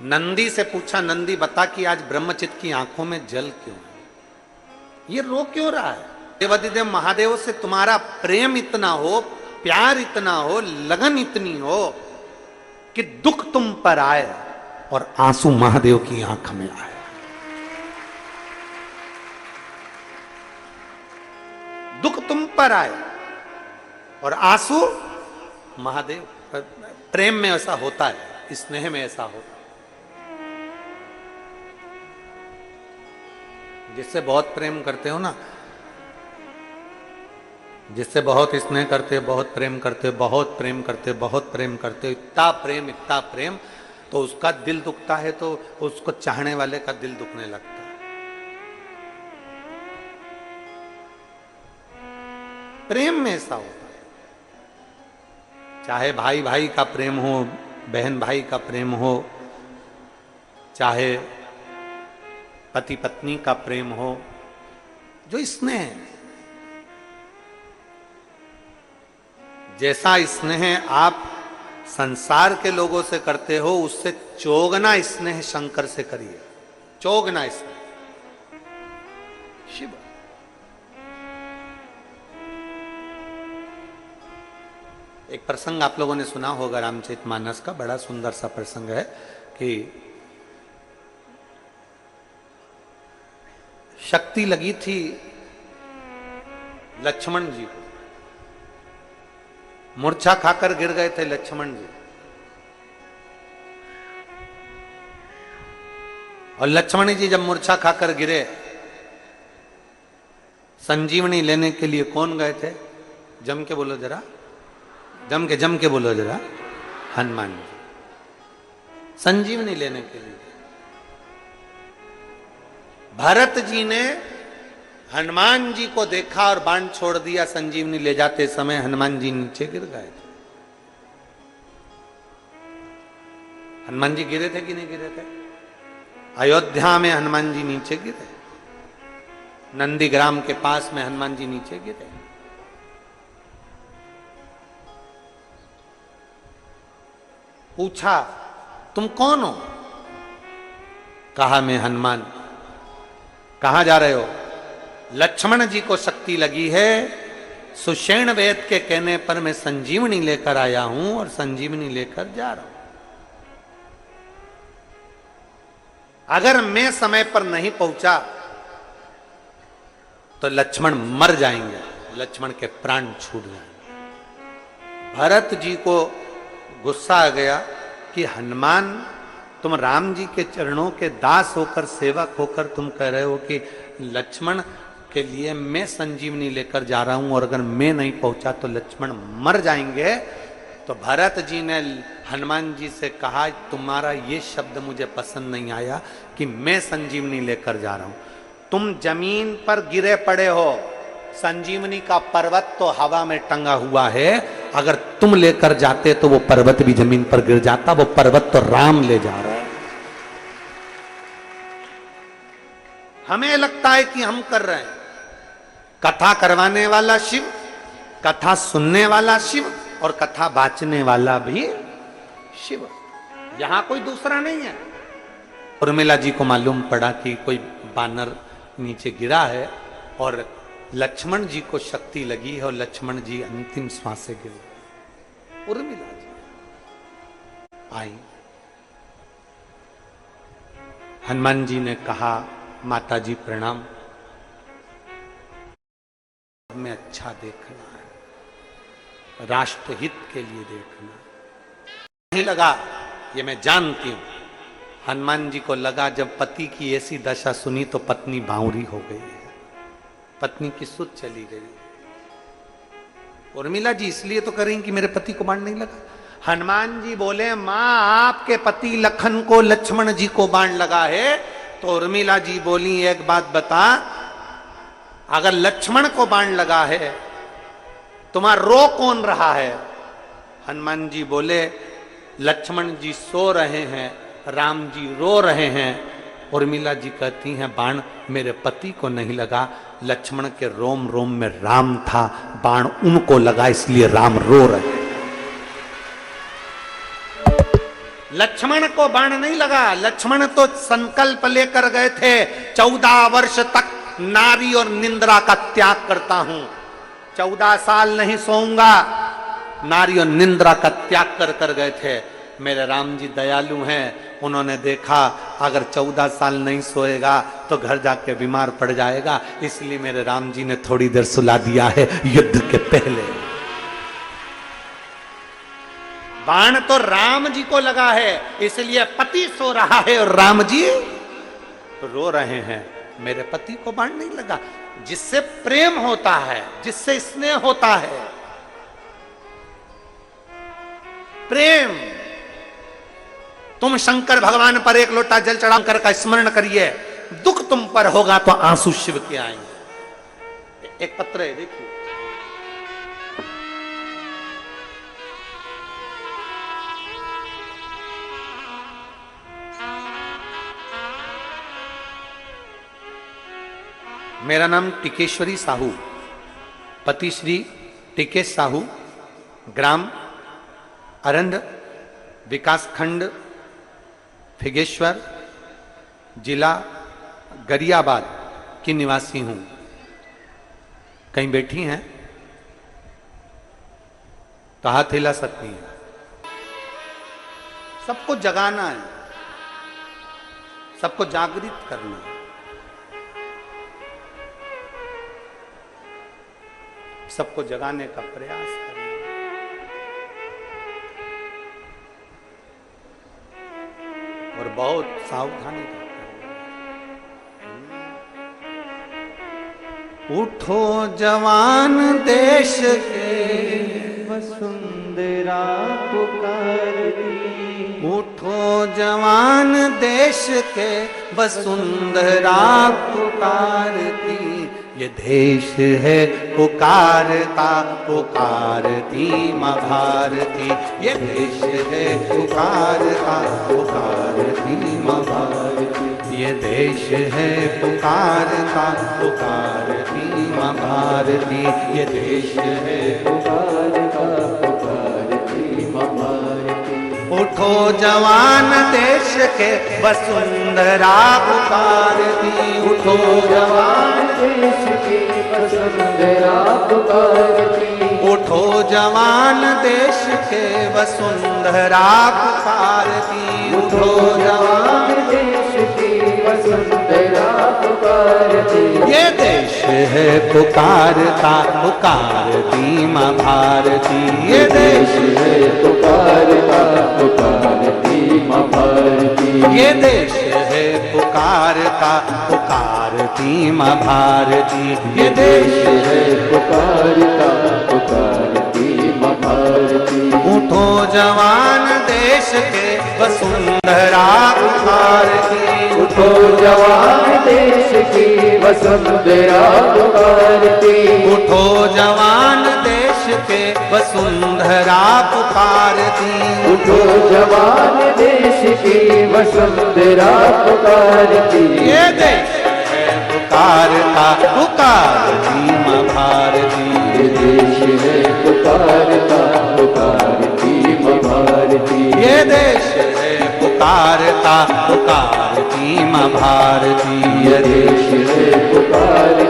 नंदी से पूछा, नंदी बता कि आज ब्रह्मचित्त की आंखों में जल क्यों है, ये रो क्यों रहा है? देवादिदेव महादेव से तुम्हारा प्रेम इतना हो, प्यार इतना हो, लगन इतनी हो कि दुख तुम पर आए और आंसू महादेव की आंख में आए। दुख तुम पर आए और आंसू महादेव। प्रेम में ऐसा होता है, स्नेह में ऐसा होता है। जिससे बहुत प्रेम करते हो ना, जिससे बहुत स्नेह करते हो, बहुत प्रेम करते हो, बहुत प्रेम करते हो, बहुत प्रेम करते हो, इतना प्रेम, तो उसका दिल दुखता है तो उसको चाहने वाले का दिल दुखने लगता है। प्रेम में ऐसा होता है, चाहे भाई भाई का प्रेम हो, बहन भाई का प्रेम हो, चाहे पति पत्नी का प्रेम हो, जो स्नेह, जैसा स्नेह आप संसार के लोगों से करते हो, उससे चौगना स्नेह शंकर से करिए। चौगना स्नेह शिव। एक प्रसंग आप लोगों ने सुना होगा रामचरितमानस का, बड़ा सुंदर सा प्रसंग है कि शक्ति लगी थी लक्ष्मण जी को, मूर्छा खाकर गिर गए थे लक्ष्मण जी, और लक्ष्मण जी जब मूर्छा खाकर गिरे, संजीवनी लेने के लिए कौन गए थे? जम के बोलो जरा, जम के बोलो जरा, हनुमान जी संजीवनी लेने के लिए। भरत जी ने हनुमान जी को देखा और बाण छोड़ दिया। संजीवनी ले जाते समय हनुमान जी नीचे गिर गए थे। हनुमान जी गिरे थे कि नहीं गिरे थे? अयोध्या में हनुमान जी नीचे गिरे, नंदीग्राम के पास में हनुमान जी नीचे गिरे। पूछा, तुम कौन हो? कहा, मैं हनुमान। कहां जा रहे हो? लक्ष्मण जी को शक्ति लगी है, सुषेण वेद के कहने पर मैं संजीवनी लेकर आया हूं और संजीवनी लेकर जा रहा हूं। अगर मैं समय पर नहीं पहुंचा तो लक्ष्मण मर जाएंगे, लक्ष्मण के प्राण छूट जाएंगे। भरत जी को गुस्सा आ गया कि हनुमान, तुम राम जी के चरणों के दास होकर, सेवक होकर तुम कह रहे हो कि लक्ष्मण के लिए मैं संजीवनी लेकर जा रहा हूं और अगर मैं नहीं पहुंचा तो लक्ष्मण मर जाएंगे। तो भरत जी ने हनुमान जी से कहा, तुम्हारा ये शब्द मुझे पसंद नहीं आया कि मैं संजीवनी लेकर जा रहा हूं। तुम जमीन पर गिरे पड़े हो, संजीवनी का पर्वत तो हवा में टंगा हुआ है, अगर तुम लेकर जाते तो वो पर्वत भी जमीन पर गिर जाता। वो पर्वत तो राम ले जा रहा है। हमें लगता है कि हम कर रहे हैं। कथा करवाने वाला शिव, कथा सुनने वाला शिव और कथा बांचने वाला भी शिव, यहां कोई दूसरा नहीं है। उर्मिला जी को मालूम पड़ा कि कोई बानर नीचे गिरा है और लक्ष्मण जी को शक्ति लगी है और लक्ष्मण जी अंतिम श्वास से गिर गए। उर्मिला जी आई, हनुमान जी ने कहा, माता जी प्रणाम, हमें अच्छा देखना है, राष्ट्रहित के लिए देखना नहीं लगा। ये मैं जानती हूं। हनुमान जी को लगा, जब पति की ऐसी दशा सुनी तो पत्नी बावरी हो गई है, पत्नी की सुध चली गई। उर्मिला जी इसलिए तो करें कि मेरे पति को बाण नहीं लगा। हनुमान जी बोले, मां आपके पति लखन को, लक्ष्मण जी को बाण लगा है। तो उर्मिला जी बोली, एक बात बता, अगर लक्ष्मण को बाण लगा है तुम्हारा रो कौन रहा है? हनुमान जी बोले, लक्ष्मण जी सो रहे हैं, राम जी रो रहे हैं। उर्मिला जी कहती हैं, बाण मेरे पति को नहीं लगा, लक्ष्मण के रोम रोम में राम था, बाण उनको लगा इसलिए राम रो रहे। लक्ष्मण को बाण नहीं लगा, लक्ष्मण तो संकल्प लेकर गए थे 14 वर्ष तक नारी और निंद्रा का त्याग करता हूं, 14 साल नहीं सोऊंगा, नारी और निंद्रा का त्याग कर कर गए थे। मेरे राम जी दयालु हैं, उन्होंने देखा अगर 14 साल नहीं सोएगा तो घर जाके बीमार पड़ जाएगा, इसलिए मेरे राम जी ने थोड़ी देर सुला दिया है युद्ध के पहले। बाण तो राम जी को लगा है, इसलिए पति सो रहा है और राम जी रो रहे हैं, मेरे पति को बाण नहीं लगा। जिससे प्रेम होता है, जिससे स्नेह होता है, प्रेम। तुम शंकर भगवान पर एक लोटा जल चढ़ाकर का स्मरण करिए, दुख तुम पर होगा तो आंसू शिव के आएंगे। एक पत्र है, देखिए, मेरा नाम टिकेश्वरी साहू, पति श्री टिकेश साहू, ग्राम अरंध, विकास खंड फिगेश्वर, जिला गरियाबाद की निवासी हूं। कहीं बैठी हैं तो हाथ हिला सकती हैं। सबको जगाना है, सबको जागृत करना है, सबको जगाने का प्रयास करना। और बहुत सावधानी करते। उठो जवान देश के वसुंधरा पुकारती, उठो जवान देश के वसुंधरा पुकारती, ये देश है पुकारता पुकारती माँ भारती, ये देश है पुकारता पुकारती माँ भारती, ये देश है पुकारता पुकारती माँ भारती, ये देश है पुकारता पुकारती माँ भारती। उठो जवान देश के वसुंधरा पुकारती, उठो जवान देश की वसुंधरा पुकारती, उठो जवान देश के वसुंधरा पुकारती, उठो जवान देश की वसुंधरा पुकारती, ये देश है पुकारता पुकारती माँ भारती, ये देश है पुकारता पुकारती माँ भारती, ये देश है पुकारता पुकारती माँ भारती, ये देश है पुकारता पुकारती माँ भारती। उठो जवान देश के वसुंधरा पुकारती, उठो जवान देश की वसुंधरा पुकारती, उठो जवान देश के वसुंधरा पुकारती, उठो जवान देश की वसुंधरा पुकारती, ये देश है पुकारता पुकारती माँ भारती, ये देश है पुकारता पुकारती माँ भारती, ये देश है पुकारता पुकारती माँ भारती, ये देश है पुकारता